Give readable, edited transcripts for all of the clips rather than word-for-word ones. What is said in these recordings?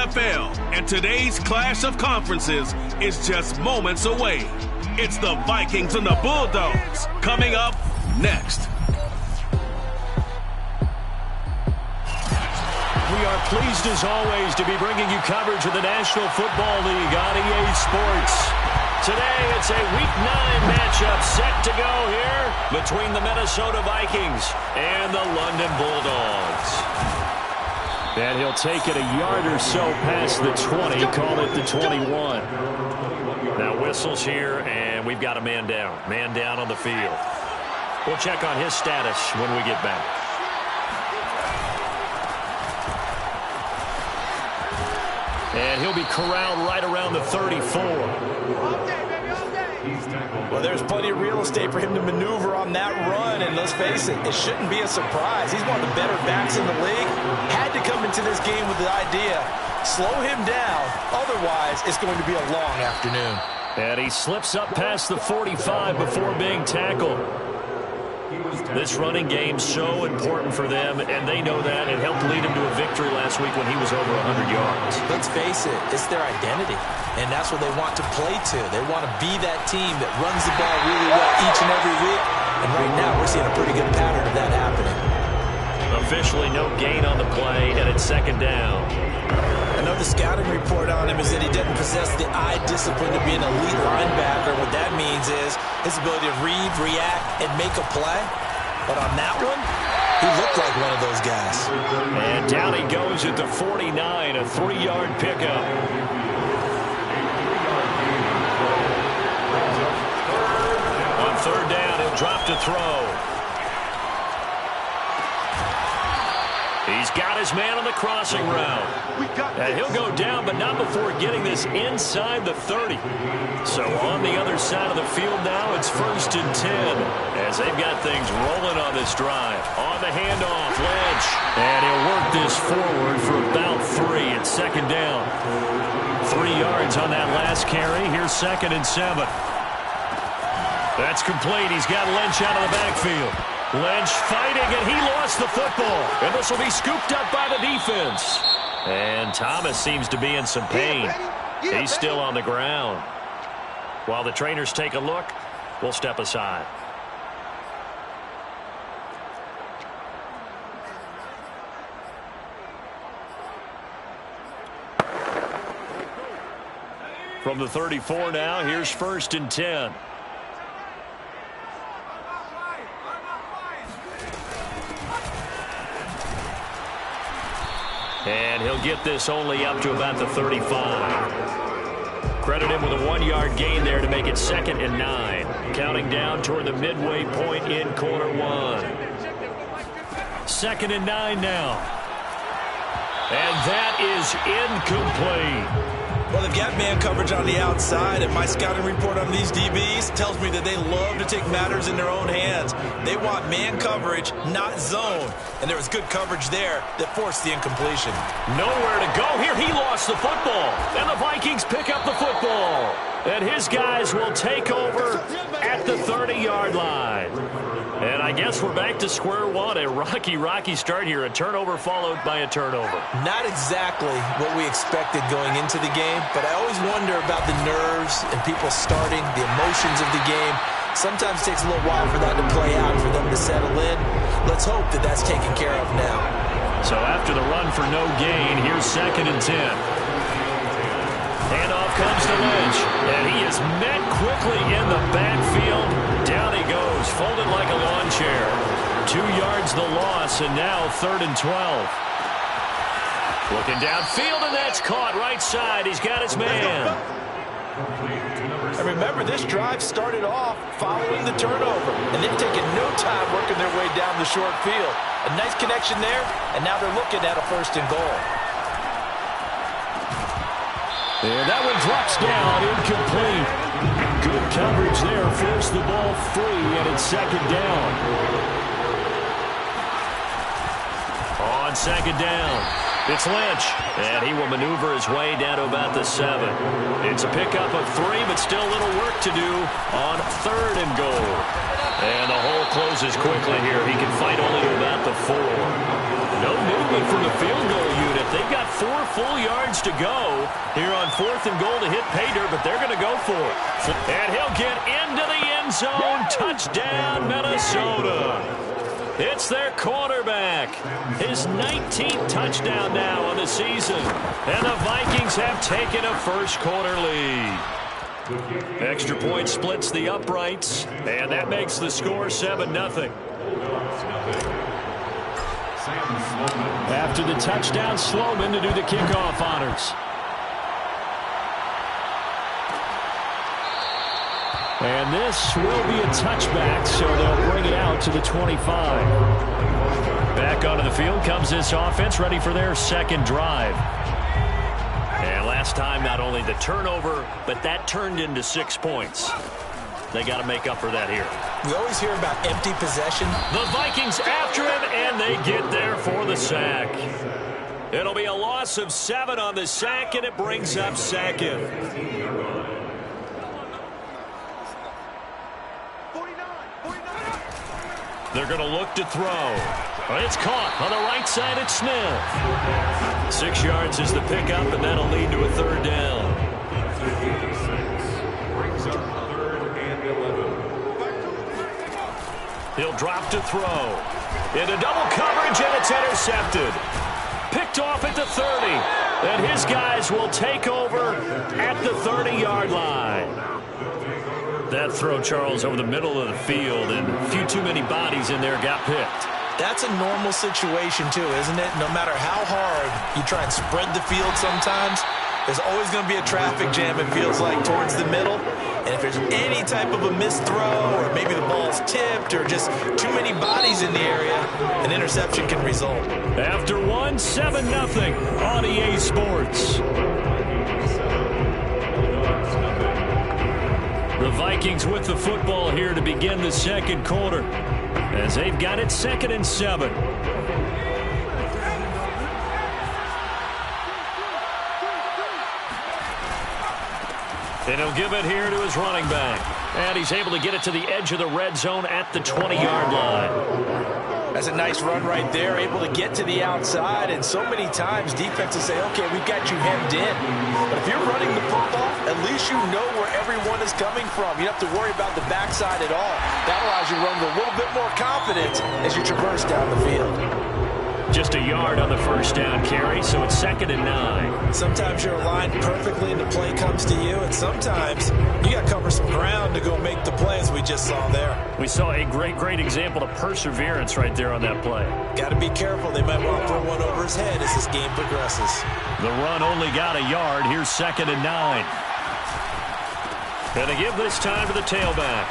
NFL, and today's clash of conferences is just moments away. It's the Vikings and the Bulldogs coming up next. We are pleased as always to be bringing you coverage of the National Football League on EA Sports. Today it's a Week 9 matchup set to go here between the Minnesota Vikings and the London Bulldogs. And he'll take it a yard or so past the 20, call it the 21. Now whistles here, and we've got a man down. Man down on the field. We'll check on his status when we get back. And he'll be corralled right around the 34. Well, there's plenty of real estate for him to maneuver on that run, and let's face it, it shouldn't be a surprise. He's one of the better backs in the league. Had to come into this game with the idea, slow him down, otherwise it's going to be a long afternoon. And he slips up past the 45 before being tackled. This running game so important for them, and they know that. It helped lead him to a victory last week when he was over 100 yards. Let's face it, it's their identity, and that's what they want to play to. They want to be that team that runs the ball really well each and every week, and right now we're seeing a pretty good pattern of that happening. Officially no gain on the play, and it's second down. Another scouting report on him is that he doesn't possess the eye discipline to be an elite linebacker. What that means is his ability to read, react, and make a play. But on that one, he looked like one of those guys. And down he goes at the 49, a 3-yard pickup. On third down, he'll drop to throw. He's got his man on the crossing route. And he'll go down, but not before getting this inside the 30. So on the other side of the field now, it's 1st and 10 as they've got things rolling on this drive. On the handoff, Lynch. And he'll work this forward for about 3. It's second down. 3 yards on that last carry. Here's 2nd and 7. That's complete. He's got Lynch out of the backfield. Lynch fighting, and he lost the football. And this will be scooped up by the defense. And Thomas seems to be in some pain. He's still on the ground. While the trainers take a look, we'll step aside. From the 34 now, here's 1st and 10. And he'll get this only up to about the 35. Credit him with a 1-yard gain there to make it 2nd and 9. Counting down toward the midway point in quarter 1. 2nd and 9 now. And that is incomplete. Well, they've got man coverage on the outside, and my scouting report on these DBs tells me that they love to take matters in their own hands. They want man coverage, not zone. And there was good coverage there that forced the incompletion. Nowhere to go here. He lost the football. And the Vikings pick up the football. And his guys will take over at the 30-yard line. And I guess we're back to square one. A rocky start here. A turnover followed by a turnover. Not exactly what we expected going into the game, but I always wonder about the nerves and people starting, the emotions of the game. Sometimes it takes a little while for that to play out, for them to settle in. Let's hope that that's taken care of now. So after the run for no gain, here's 2nd and 10. Handoff comes to Lynch, and he is met quickly in the backfield. Down he goes, folded like a lawn chair. 2 yards the loss, and now 3rd and 12. Looking downfield, and that's caught right side. He's got his man. And remember, this drive started off following the turnover, and they've taken no time working their way down the short field. A nice connection there, and now they're looking at a 1st and goal. And that one drops down, incomplete. Good coverage there, forced the ball free, and it's 2nd down. On 2nd down, it's Lynch, and he will maneuver his way down to about the 7. It's a pickup of 3, but still a little work to do on 3rd and goal. And the hole closes quickly here. He can fight only to about the 4. No movement from the field goal unit. They've got 4 full yards to go here on 4th and goal to hit pay dirt, but they're going to go for it. And he'll get into the end zone. Touchdown, Minnesota. It's their quarterback. His 19th touchdown now on the season. And the Vikings have taken a first-quarter lead. Extra point splits the uprights, and that makes the score 7-0. After the touchdown, Sloman to do the kickoff honors. And this will be a touchback, so they'll bring it out to the 25. Back onto the field comes this offense, ready for their second drive. And last time, not only the turnover, but that turned into 6 points. They got to make up for that here. We always hear about empty possession. The Vikings after him, and they get there for the sack. It'll be a loss of 7 on the sack, and it brings up second. They're going to look to throw. It's caught on the right side at Smith. 6 yards is the pickup, and that'll lead to a 3rd down. He'll drop to throw. Into double coverage, and it's intercepted. Picked off at the 30. And his guys will take over at the 30-yard line. That throw, Charles, over the middle of the field, and a few too many bodies in there got picked. That's a normal situation, too, isn't it? No matter how hard you try and spread the field sometimes, there's always going to be a traffic jam, it feels like, towards the middle. And if there's any type of a missed throw, or maybe the ball's tipped, or just too many bodies in the area, an interception can result. After 1, 7-0 on EA Sports. The Vikings with the football here to begin the second quarter, as they've got it 2nd and 7. And he'll give it here to his running back. And he's able to get it to the edge of the red zone at the 20-yard line. That's a nice run right there, able to get to the outside. And so many times defenses say, okay, we've got you hemmed in. But if you're running the football, at least you know where everyone is coming from. You don't have to worry about the backside at all. That allows you to run with a little bit more confidence as you traverse down the field. Just a yard on the first down carry, so it's 2nd and 9. Sometimes you're aligned perfectly and the play comes to you, and sometimes you got to cover some ground to go make the play, as we just saw there. We saw a great example of perseverance right there on that play. Got to be careful. They might want to throw one over his head as this game progresses. The run only got a yard. Here's 2nd and 9. And they give this time to the tailback.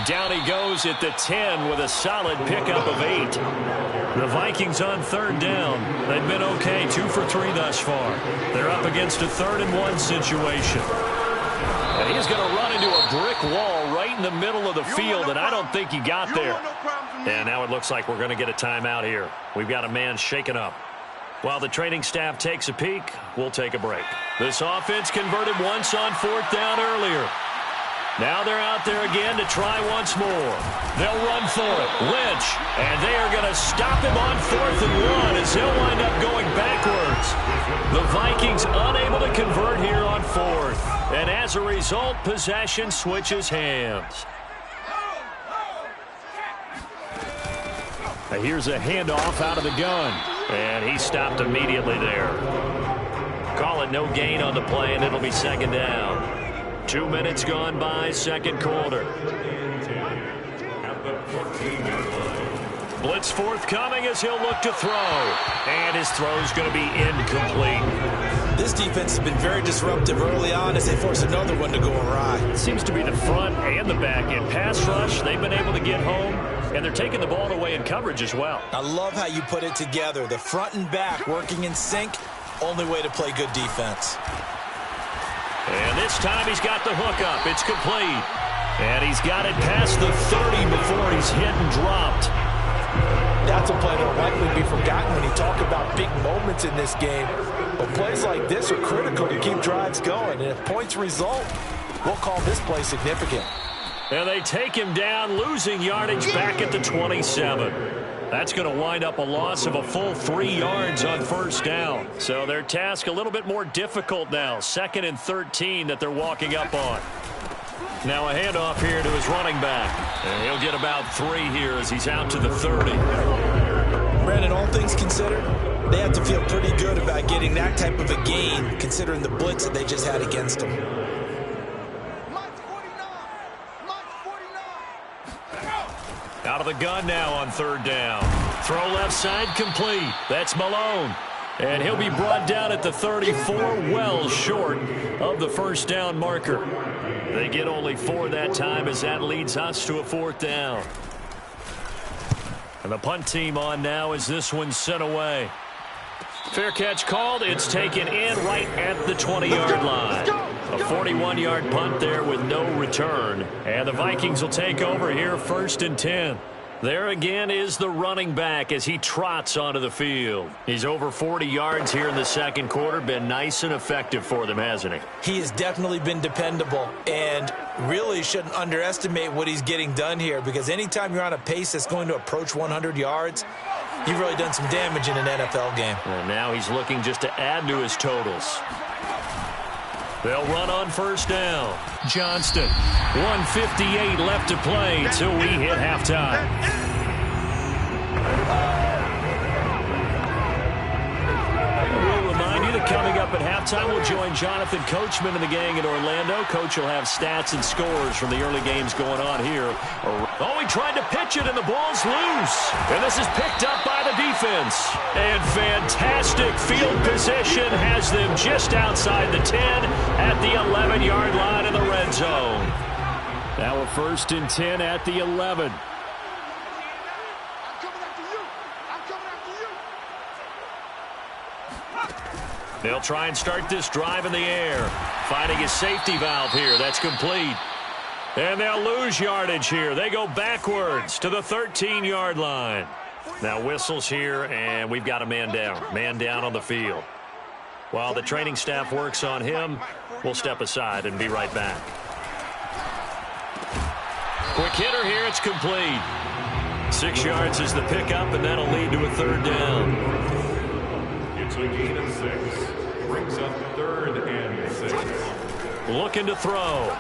Down he goes at the 10 with a solid pickup of 8. The Vikings on 3rd down. They've been okay, 2 for 3 thus far. They're up against a 3rd and 1 situation. And he's going to run into a brick wall right in the middle of the field, and I don't think he got there. And now it looks like we're going to get a timeout here. We've got a man shaken up. While the training staff takes a peek, we'll take a break. This offense converted once on 4th down earlier. Now they're out there again to try once more. They'll run for it. Lynch. And they are going to stop him on 4th and 1 as he'll wind up going backwards. The Vikings unable to convert here on 4th. And as a result, possession switches hands. Now here's a handoff out of the gun. And he stopped immediately there. Call it no gain on the play, and it'll be 2nd down. 2 minutes gone by, second quarter. Blitz forthcoming as he'll look to throw. And his throw's going to be incomplete. This defense has been very disruptive early on as they force another one to go awry. It seems to be the front and the back end. Pass rush, they've been able to get home, and they're taking the ball away in coverage as well. I love how you put it together. The front and back working in sync, only way to play good defense. And this time he's got the hook up. It's complete. And he's got it past the 30 before he's hit and dropped. That's a play that will likely be forgotten when you talk about big moments in this game. But plays like this are critical to keep drives going. And if points result, we'll call this play significant. And they take him down, losing yardage back at the 27. That's going to wind up a loss of a full 3 yards on first down. So their task a little bit more difficult now. 2nd and 13 that they're walking up on. Now a handoff here to his running back. And he'll get about 3 here as he's out to the 30. Brandon, all things considered, they have to feel pretty good about getting that type of a gain considering the blitz that they just had against them. Out of the gun now on 3rd down. Throw left side complete. That's Malone. And he'll be brought down at the 34, well short of the first down marker. They get only 4 that time as that leads us to a 4th down. And the punt team on now as this one's sent away. Fair catch called. It's taken in right at the 20-yard line. A 41-yard punt there with no return. And the Vikings will take over here 1st and 10. There again is the running back as he trots onto the field. He's over 40 yards here in the 2nd quarter. Been nice and effective for them, hasn't he? He has definitely been dependable and really shouldn't underestimate what he's getting done here because anytime you're on a pace that's going to approach 100 yards, you've really done some damage in an NFL game. And now he's looking just to add to his totals. They'll run on 1st down. Johnston, 1:58 left to play till we hit halftime. We'll remind you that coming up at halftime, we'll join Jonathan Coachman and the gang in Orlando. Coach will have stats and scores from the early games going on here. Oh, he tried to pitch it, and the ball's loose. And this is picked up by the defense. And fantastic field position has them just outside the 10 at the 11-yard line in the red zone. Now a 1st and 10 at the 11. They'll try and start this drive in the air. Finding his safety valve here. That's complete. And they'll lose yardage here. They go backwards to the 13-yard line. Now whistles here, and we've got a man down. Man down on the field. While the training staff works on him, we'll step aside and be right back. Quick hitter here. It's complete. 6 yards is the pickup, and that'll lead to a 3rd down. It's a gain of 6. Brings up 3rd and 6. Looking to throw.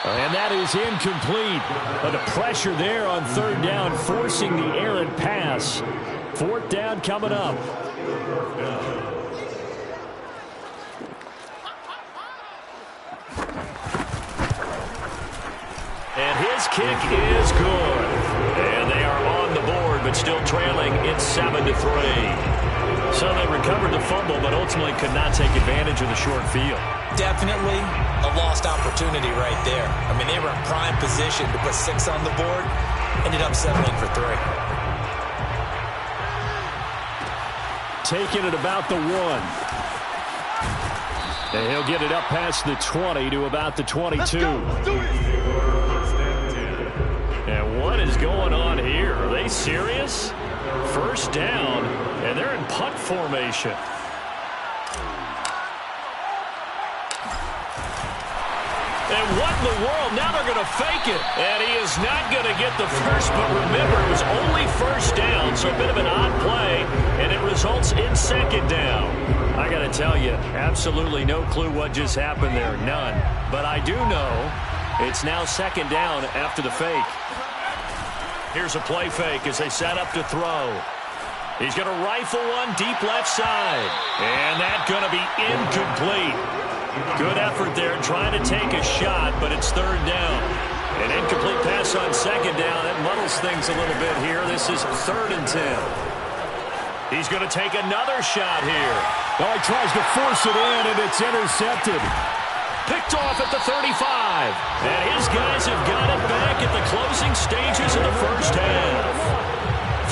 And that is incomplete. But the pressure there on 3rd down, forcing the errant pass. 4th down coming up. And his kick is good. And they are on the board, but still trailing. It's 7-3. So they recovered the fumble, but ultimately could not take advantage of the short field. Definitely a lost opportunity right there. I mean, they were in prime position to put 6 on the board. Ended up settling for 3. Taking it about the 1. And he'll get it up past the 20 to about the 22. And what is going on here? Are they serious? 1st down, and they're in punt formation. And what in the world? Now they're going to fake it. And he is not going to get the first, but remember, it was only 1st down, so a bit of an odd play, and it results in 2nd down. I got to tell you, absolutely no clue what just happened there, none. But I do know it's now 2nd down after the fake. Here's a play fake as they set up to throw. He's going to rifle one deep left side. And that's going to be incomplete. Good effort there trying to take a shot, but it's 3rd down. An incomplete pass on 2nd down. That muddles things a little bit here. This is 3rd and 10. He's going to take another shot here. Oh, he tries to force it in, and it's intercepted. Picked off at the 35. And his guys have got it back at the closing stages of the 1st half.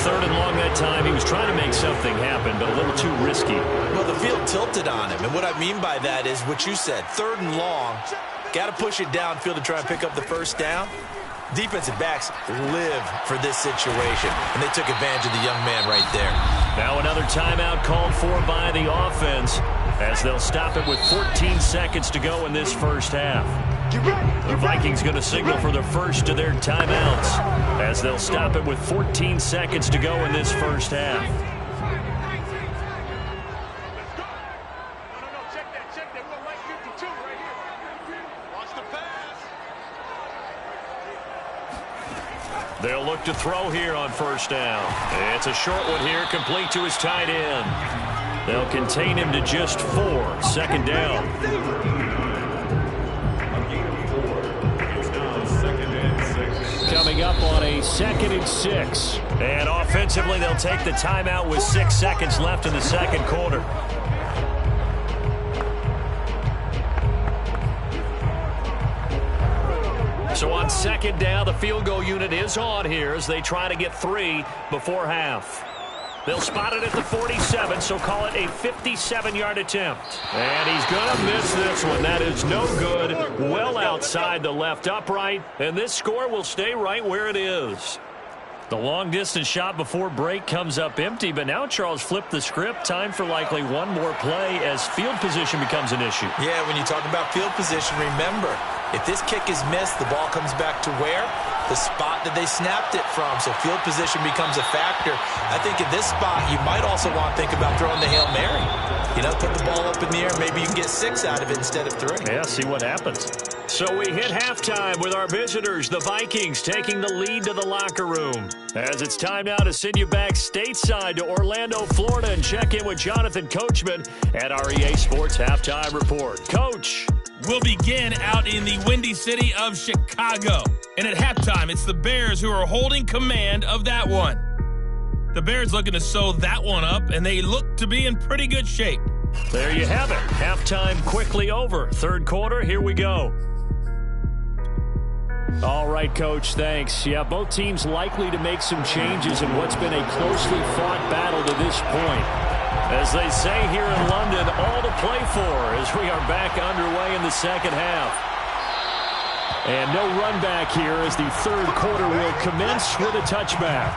3rd and long that time. He was trying to make something happen, but a little too risky. Well, the field tilted on him, and what I mean by that is what you said. 3rd and long. Got to push it downfield to try and pick up the 1st down. Defensive backs live for this situation, and they took advantage of the young man right there. Now another timeout called for by the offense. as they'll stop it with 14 seconds to go in this first half. The Vikings going to signal for the first of their timeouts as they'll stop it with 14 seconds to go in this first half. They'll look to throw here on first down. It's a short one here, complete to his tight end. They'll contain him to just 4. Second down. Coming up on a 2nd and 6. And offensively, they'll take the timeout with 6 seconds left in the second quarter. So on second down, the field goal unit is on here as they try to get 3 before half. They'll spot it at the 47, so call it a 57-yard attempt. And he's going to miss this one. That is no good. Well outside the left upright, and this score will stay right where it is. The long-distance shot before break comes up empty, but now Charles flipped the script. Time for likely one more play as field position becomes an issue. Yeah, when you talk about field position, remember, if this kick is missed, the ball comes back to where? The spot that they snapped it from. So field position becomes a factor. I think in this spot, you might also want to think about throwing the Hail Mary. You know, put the ball up in the air. Maybe you can get 6 out of it instead of 3. Yeah, see what happens. So we hit halftime with our visitors, the Vikings, taking the lead to the locker room. As it's time now to send you back stateside to Orlando, Florida, and check in with Jonathan Coachman at our EA Sports Halftime Report. Coach. We'll begin out in the windy city of Chicago. And at halftime, it's the Bears who are holding command of that one. The Bears looking to sew that one up, and they look to be in pretty good shape. There you have it. Halftime quickly over. Third quarter, here we go. All right, Coach, thanks. Yeah, both teams likely to make some changes in what's been a closely fought battle to this point. As they say here in London, all to play for as we are back underway in the second half. And no run back here as the third quarter will commence with a touchback.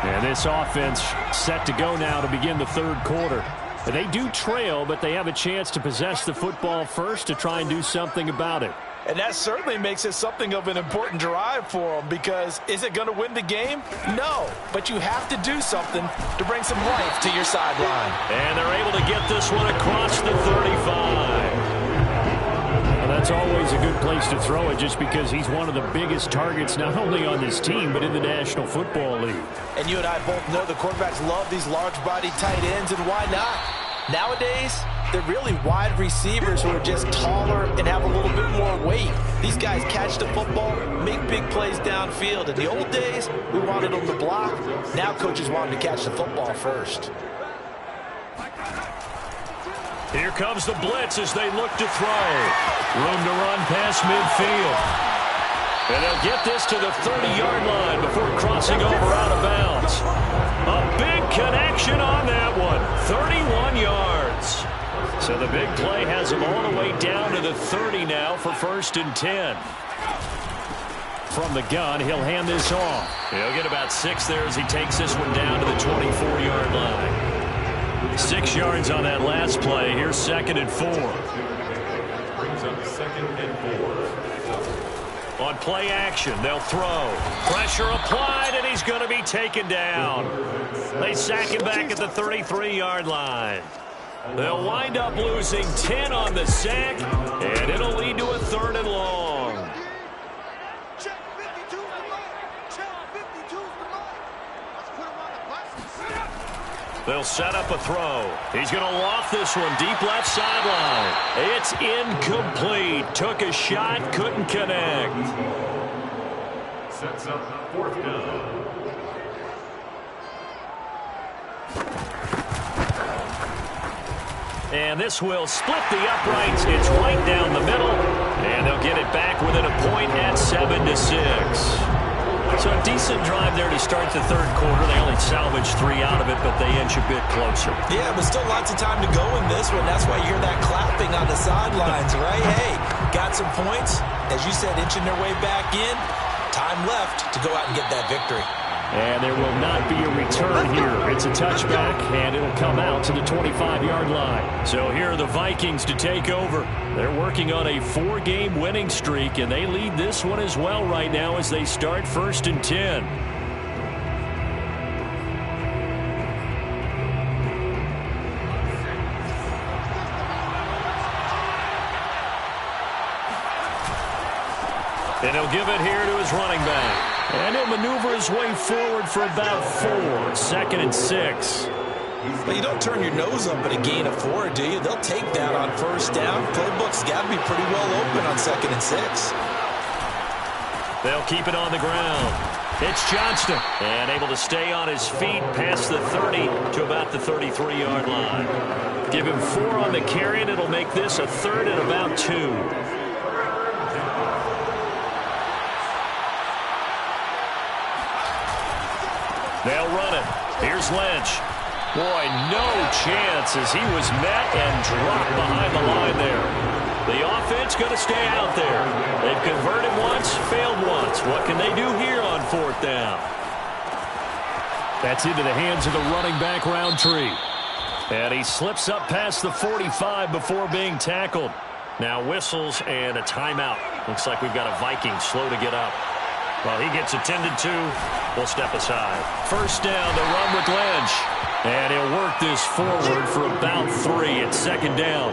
And this offense set to go now to begin the third quarter. They do trail, but they have a chance to possess the football first to try and do something about it. And that certainly makes it something of an important drive for them, because is it going to win the game? No, but you have to do something to bring some life to your sideline. And they're able to get this one across the 35. Well, that's always a good place to throw it, just because he's one of the biggest targets not only on this team but in the National Football League. And you and I both know the quarterbacks love these large-bodied tight ends, and why not? Nowadays, they're really wide receivers who are just taller and have a little bit more weight. These guys catch the football, make big plays downfield. In the old days, we wanted them to block. Now coaches want them to catch the football first. Here comes the blitz as they look to throw. Room to run past midfield. And they'll get this to the 30-yard line before crossing over out of bounds. A big connection on that one. 31 yards. So the big play has him all the way down to the 30 now for 1st and 10. From the gun, he'll hand this off. He'll get about 6 there as he takes this one down to the 24-yard line. 6 yards on that last play. Here's 2nd and 4. Brings up 2nd and 4. On play action, they'll throw. Pressure applied, and he's going to be taken down. They sack him back at the 33-yard line. They'll wind up losing 10 on the sack, and it'll lead to a 3rd and long. They'll set up a throw. He's going to loft this one deep left sideline. It's incomplete. Took a shot, couldn't connect. Sets up 4th down. And this will split the uprights. It's right down the middle. And they'll get it back within a point at 7-6. So a decent drive there to start the third quarter. They only salvaged 3 out of it, but they inch a bit closer. Yeah, but still lots of time to go in this one. That's why you hear that clapping on the sidelines, right? Hey, got some points. As you said, inching their way back in. Time left to go out and get that victory. And there will not be a return here. It's a touchback, and it'll come out to the 25-yard line. So here are the Vikings to take over. They're working on a 4-game winning streak, and they lead this one as well right now as they start 1st and 10. And he'll give it here to his running back. And he'll maneuver his way forward for about 4. 2nd and 6. But you don't turn your nose up at a gain of 4, do you? They'll take that on 1st down. Playbook's got to be pretty well open on 2nd and 6. They'll keep it on the ground. It's Johnston. And able to stay on his feet past the 30 to about the 33-yard line. Give him 4 on the carry, and it'll make this a 3rd and about 2. They'll run it. Here's Lynch. Boy, no chance as he was met and dropped behind the line there. The offense going to stay out there. They've converted once, failed once. What can they do here on 4th down? That's into the hands of the running back, Roundtree. And he slips up past the 45 before being tackled. Now whistles and a timeout. Looks like we've got a Viking slow to get up. Well, he gets attended to. We'll step aside. 1st down to run with Lynch. And he'll work this forward for about 3. It's 2nd down.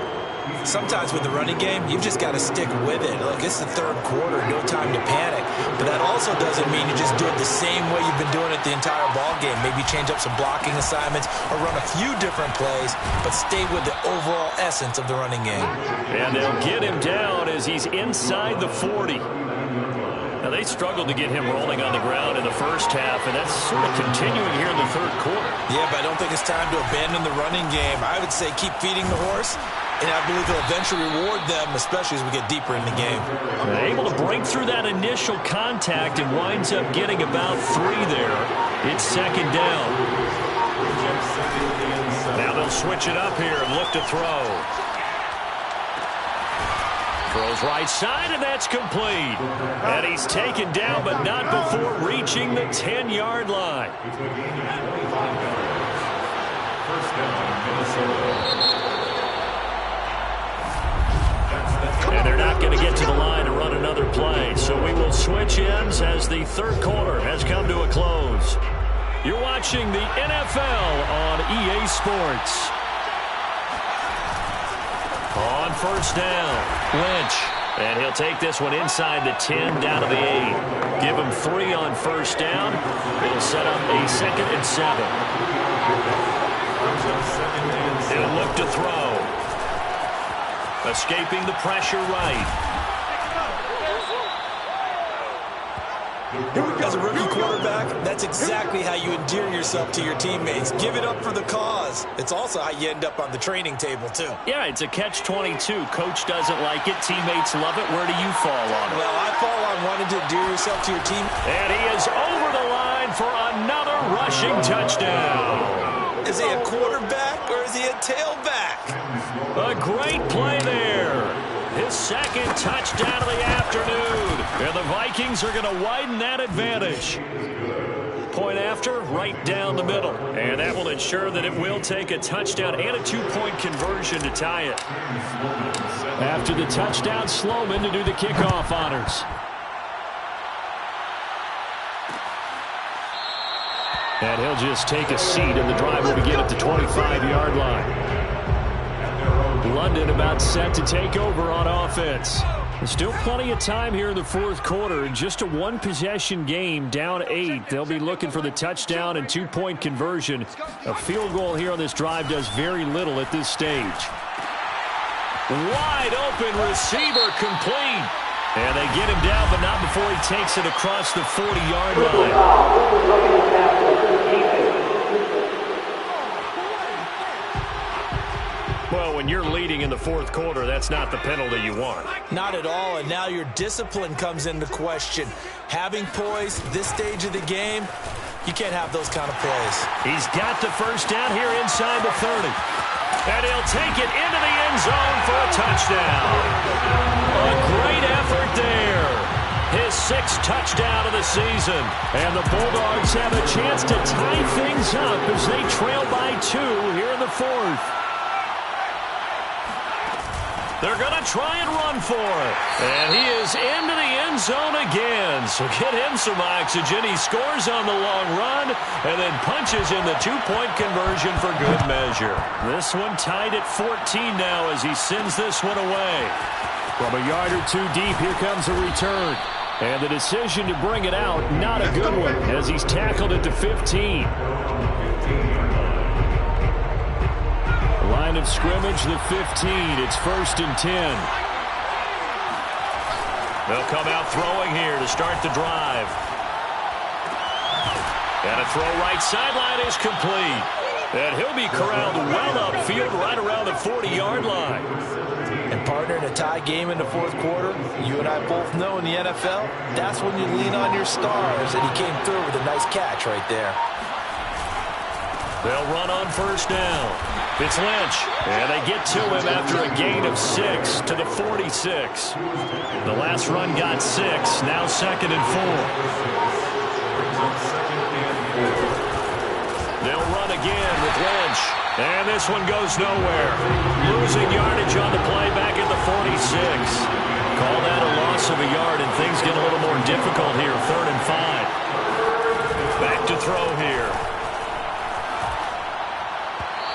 Sometimes with the running game, you've just got to stick with it. Look, it's the 3rd quarter, no time to panic. But that also doesn't mean you just do it the same way you've been doing it the entire ball game. Maybe change up some blocking assignments or run a few different plays, but stay with the overall essence of the running game. And they'll get him down as he's inside the 40. Now, they struggled to get him rolling on the ground in the 1st half, and that's sort of continuing here in the 3rd quarter. Yeah, but I don't think it's time to abandon the running game. I would say keep feeding the horse, and I believe he'll eventually reward them, especially as we get deeper in the game. They're able to break through that initial contact and winds up getting about 3 there. It's 2nd down. Now they'll switch it up here and look to throw. Throws right side, and that's complete. And he's taken down, but not before reaching the 10-yard line. And they're not going to get to the line to run another play. So we will switch ends as the 3rd quarter has come to a close. You're watching the NFL on EA Sports. On 1st down, Lynch. And he'll take this one inside the 10, down to the 8. Give him 3 on 1st down. It'll set up a 2nd and 7. He'll look to throw. Escaping the pressure right. As a rookie quarterback, that's exactly how you endear yourself to your teammates. Give it up for the cause. It's also how you end up on the training table, too. Yeah, it's a catch-22. Coach doesn't like it. Teammates love it. Where do you fall on it? Well, I fall on wanting to endear yourself to your team. And he is over the line for another rushing touchdown. Is he a quarterback or is he a tailback? A great play there. His 2nd touchdown of the afternoon. And the Vikings are going to widen that advantage. Point after, right down the middle. And that will ensure that it will take a touchdown and a 2-point conversion to tie it. After the touchdown, Sloman to do the kickoff honors. And he'll just take a seat, and the drive will begin at the 25-yard line. London about set to take over on offense. There's still plenty of time here in the 4th quarter. Just a 1-possession game, down 8. They'll be looking for the touchdown and 2-point conversion. A field goal here on this drive does very little at this stage. Wide open receiver complete. And they get him down, but not before he takes it across the 40-yard line. Well, when you're leading in the 4th quarter, that's not the penalty you want. Not at all, and now your discipline comes into question. Having poise this stage of the game, you can't have those kind of plays. He's got the 1st down here inside the 30. And he'll take it into the end zone for a touchdown. A great effort there. His 6th touchdown of the season. And the Bulldogs have a chance to tie things up as they trail by 2 here in the 4th. They're going to try and run for it. And he is into the end zone again. So get him some oxygen. He scores on the long run and then punches in the 2-point conversion for good measure. This one tied at 14 now as he sends this one away. From a yard or 2 deep, here comes a return. And the decision to bring it out, not a good one, as he's tackled at the 15. Line of scrimmage, the 15. It's 1st and 10. They'll come out throwing here to start the drive. And a throw right sideline is complete. And he'll be corralled well upfield right around the 40-yard line. And partner, in a tie game in the 4th quarter, you and I both know in the NFL, that's when you lean on your stars. And he came through with a nice catch right there. They'll run on 1st down. It's Lynch, and they get to him after a gain of 6 to the 46. The last run got 6, now 2nd and 4. They'll run again with Lynch, and this one goes nowhere. Losing yardage on the play back at the 46. Call that a loss of a yard, and things get a little more difficult here, 3rd and 5. Back to throw here.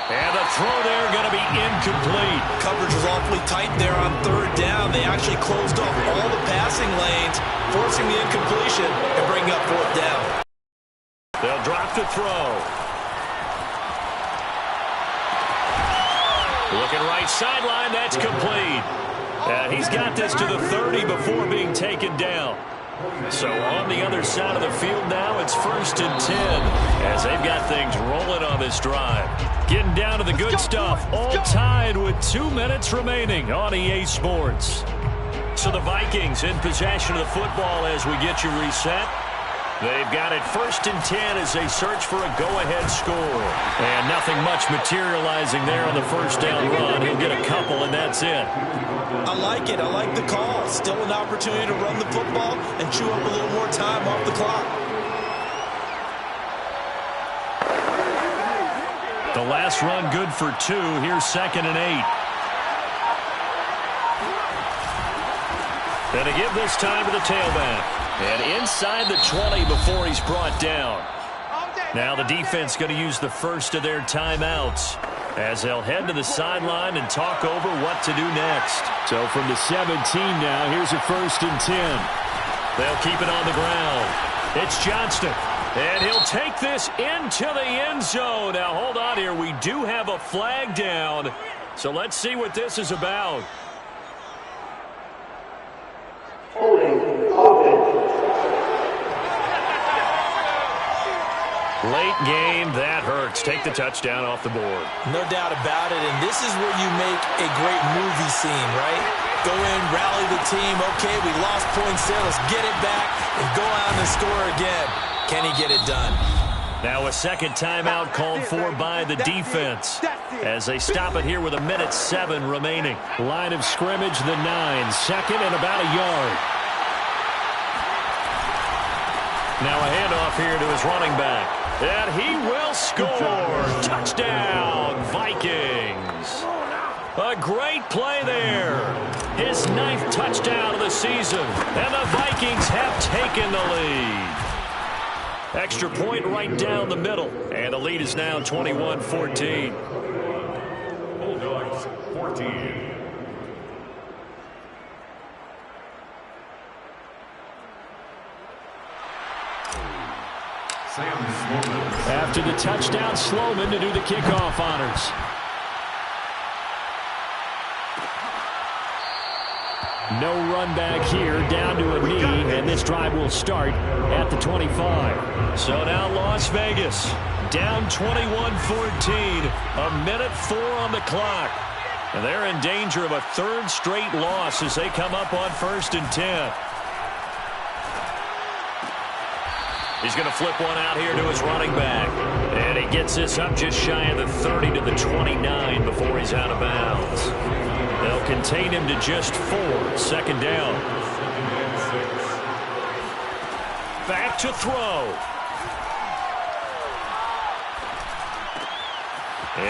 And the throw there going to be incomplete. Coverage was awfully tight there on 3rd down. They actually closed off all the passing lanes, forcing the incompletion and bringing up 4th down. They'll drop to throw. Looking right sideline, that's complete. And he's got this to the 30 before being taken down. So on the other side of the field now, it's 1st and 10 as they've got things rolling on this drive. Getting down to the good stuff, all tied with 2 minutes remaining on EA Sports. So the Vikings in possession of the football as we get you reset. They've got it 1st and 10 as they search for a go-ahead score. And nothing much materializing there on the 1st down run. He'll get a couple, and that's it. I like it. I like the call. Still an opportunity to run the football and chew up a little more time off the clock. The last run good for 2. Here's 2nd and 8. And to give this time to the tailback. And inside the 20 before he's brought down. Now the defense going to use the first of their timeouts as they'll head to the sideline and talk over what to do next. So from the 17 now, here's a 1st and 10. They'll keep it on the ground. It's Johnston. And he'll take this into the end zone. Now hold on here. We do have a flag down. So let's see what this is about. Late game, that hurts. Take the touchdown off the board. No doubt about it, and this is where you make a great movie scene, right? Go in, rally the team. Okay, we lost points there. Let's get it back and go out and score again. Can he get it done? Now a second timeout called for by the defense as they stop it here with 1:07 remaining. Line of scrimmage, the 9. 2nd and about a yard. Now a handoff here to his running back. And he will score. Touchdown, Vikings. A great play there. His 9th touchdown of the season. And the Vikings have taken the lead. Extra point right down the middle. And the lead is now 21-14. Bulldogs 14. After the touchdown, Sloman to do the kickoff honors. No run back here, down to a knee, and this drive will start at the 25. So now Las Vegas, down 21-14, 1:04 on the clock. And they're in danger of a 3rd straight loss as they come up on 1st and 10. He's going to flip one out here to his running back. And he gets this up just shy of the 30 to the 29 before he's out of bounds. They'll contain him to just 4. 2nd down. Back to throw.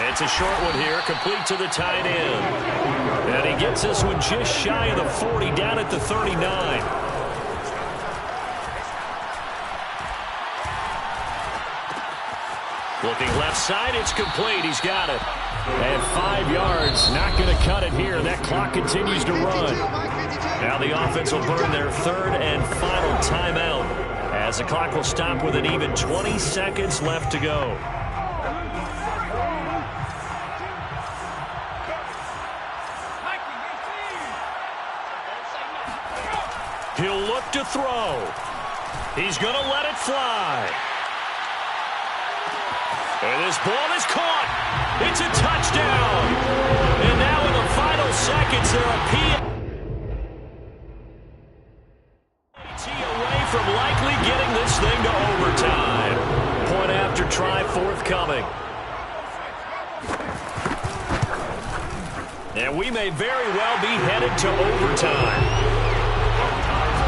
It's a short one here, complete to the tight end. And he gets this one just shy of the 40, down at the 39. Looking left side, it's complete. He's got it. And 5 yards, not going to cut it here. That clock continues to run. Now the offense will burn their third and final timeout, as the clock will stop with an even 20 seconds left to go. He'll look to throw. He's going to let it fly. And this ball is caught. It's a touchdown. And now in the final seconds, there are PAT away from likely getting this thing to overtime. Point after try forthcoming. And we may very well be headed to overtime.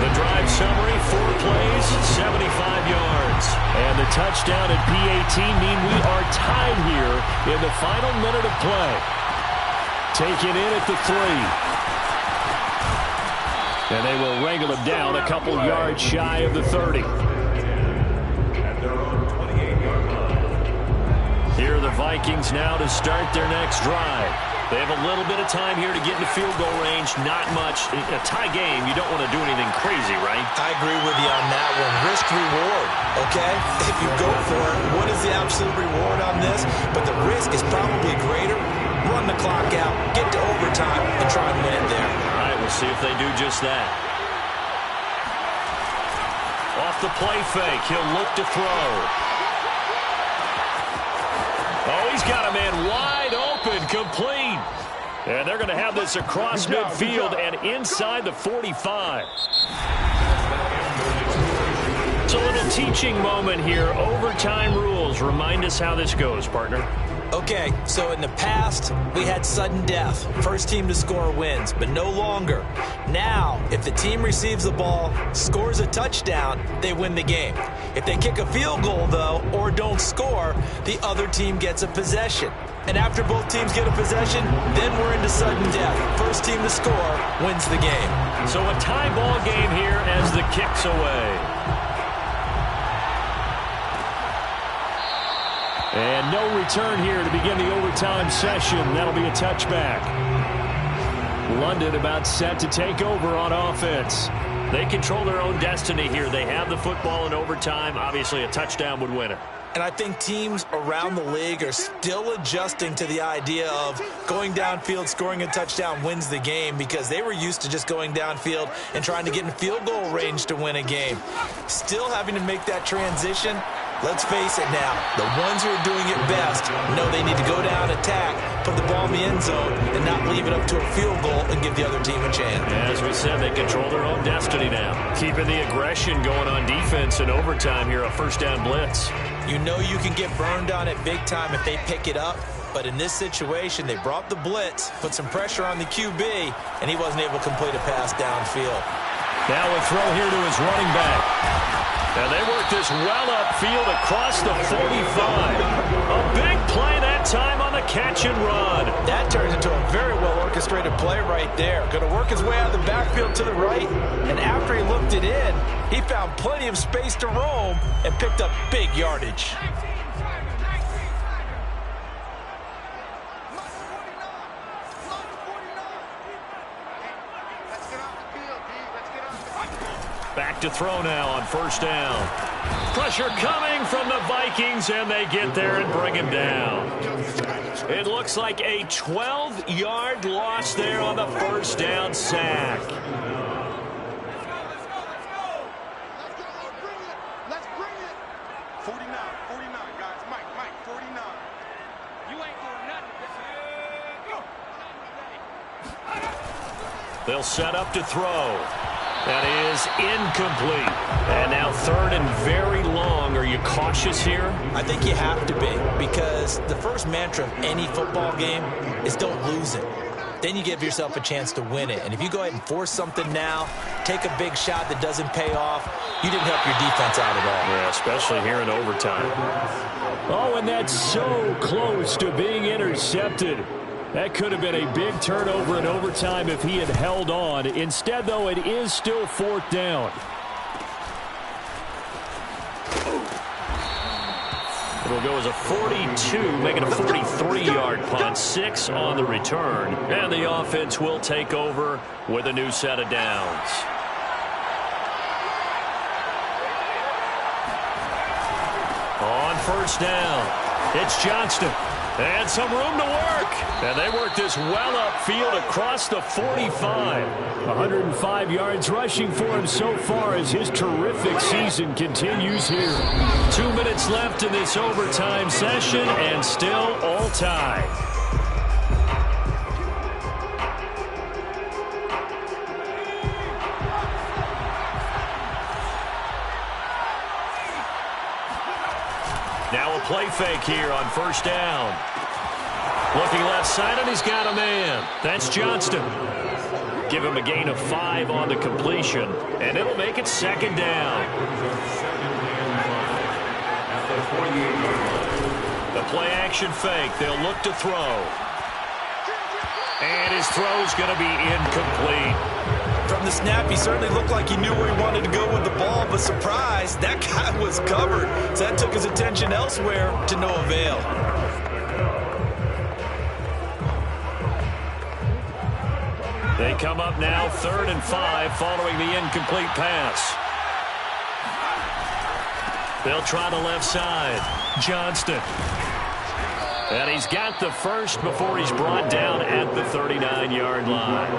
The drive summary, 4 plays, 75 yards. And the touchdown at PAT mean we are tied here in the final minute of play. Taken in at the 3. And they will wrangle him down a couple yards shy of the 30. Here are the Vikings now to start their next drive. They have a little bit of time here to get into field goal range. Not much. In a tie game, you don't want to do anything crazy, right? I agree with you on that one. Risk reward, okay? If you go for it, what is the absolute reward on this? But the risk is probably greater. Run the clock out, get to overtime, and try and win it there. All right, we'll see if they do just that. Off the play fake, he'll look to throw. Oh, he's got a man wide open, complete. And they're going to have this across midfield and inside the 45. It's a little teaching moment here. Overtime rules. Remind us how this goes, partner. Okay, so in the past, we had sudden death. First team to score wins, but no longer. Now, if the team receives the ball, scores a touchdown, they win the game. If they kick a field goal, though, or don't score, the other team gets a possession. And after both teams get a possession, then we're into sudden death. First team to score wins the game. So a tie ball game here as the kick's away. And no return here to begin the overtime session. That'll be a touchback. London about set to take over on offense. They control their own destiny here. They have the football in overtime. Obviously, a touchdown would win it. And I think teams around the league are still adjusting to the idea of going downfield, scoring a touchdown wins the game, because they were used to just going downfield and trying to get in field goal range to win a game. Still having to make that transition. Let's face it now, the ones who are doing it best know they need to go down, attack, put the ball in the end zone, and not leave it up to a field goal and give the other team a chance. As we said, they control their own destiny now. Keeping the aggression going on defense in overtime here, a first down blitz. You know you can get burned on it big time if they pick it up, but in this situation, they brought the blitz, put some pressure on the QB, and he wasn't able to complete a pass downfield. Now a throw here to his running back. And they work this well upfield across the 45. A big play that time on the catch and run. That turns into a very well-orchestrated play right there. Going to work his way out of the backfield to the right, and after he looked it in, he found plenty of space to roam and picked up big yardage. Back to throw now on first down. Pressure coming from the Vikings, and they get there and bring him down. It looks like a 12-yard loss there on the first down sack. Let's bring it. 49, guys. Mike, 49. You ain't doing nothing. They'll set up to throw. That is incomplete. And now third and very long. Are you cautious here? I think you have to be, because the first mantra of any football game is don't lose it. then you give yourself a chance to win it. And if you go ahead and force something now, take a big shot that doesn't pay off, you didn't help your defense out at all. Yeah, especially here in overtime. Oh, and that's so close to being intercepted. That could have been a big turnover in overtime if he had held on. Instead, though, it is still 4th down. It'll go as a 42, making a 43-yard punt, 6 on the return. And the offense will take over with a new set of downs. On 1st down, it's Johnston. And some room to work. And they work this well upfield across the 45. 105 yards rushing for him so far as his terrific season continues here. 2 minutes left in this overtime session and still all tied. Now a play fake here on 1st down. Looking left side, and he's got a man. That's Johnston. Give him a gain of 5 on the completion, and it'll make it 2nd down. The play-action fake. They'll look to throw. And his throw's going to be incomplete. From the snap, he certainly looked like he knew where he wanted to go with the ball, but surprise, that guy was covered. So that took his attention elsewhere to no avail. They come up now 3rd and 5 following the incomplete pass. They'll try the left side. Johnston. And he's got the first before he's brought down at the 39-yard line.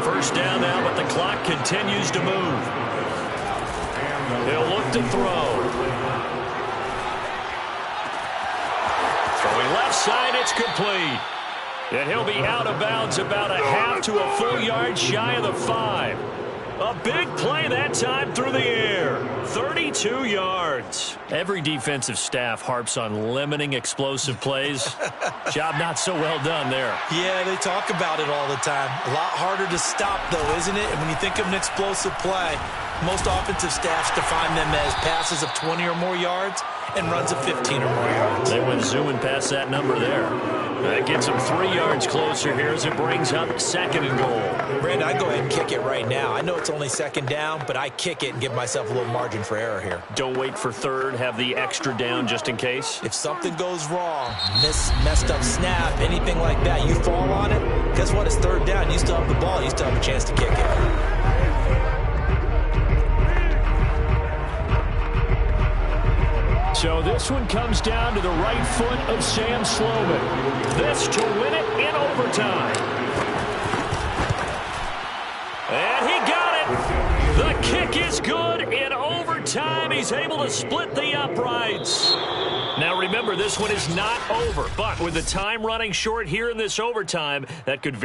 1st down now, but the clock continues to move. He'll look to throw. Throwing left side, it's complete. And he'll be out of bounds about a half to a full yard shy of the 5. A big play that time through the air. 32 yards. Every defensive staff harps on limiting explosive plays. Job not so well done there. Yeah, they talk about it all the time. A lot harder to stop, though, isn't it? And when you think of an explosive play, most offensive staffs define them as passes of 20 or more yards and runs of 15 or more yards. They went zooming past that number there. That gets them 3 yards closer here as it brings up 2nd and goal. Brandon, I'd go ahead and kick it right now. I know it's only 2nd down, but I kick it and give myself a little margin for error here. Don't wait for 3rd. Have the extra down just in case. If something goes wrong, messed up snap, anything like that, you fall on it, guess what? It's 3rd down. You still have the ball. You still have a chance to kick it. So this one comes down to the right foot of Sam Sloman. This to win it in overtime. And he got it. The kick is good in overtime. He's able to split the uprights. Now remember, this one is not over, but with the time running short here in this overtime, that could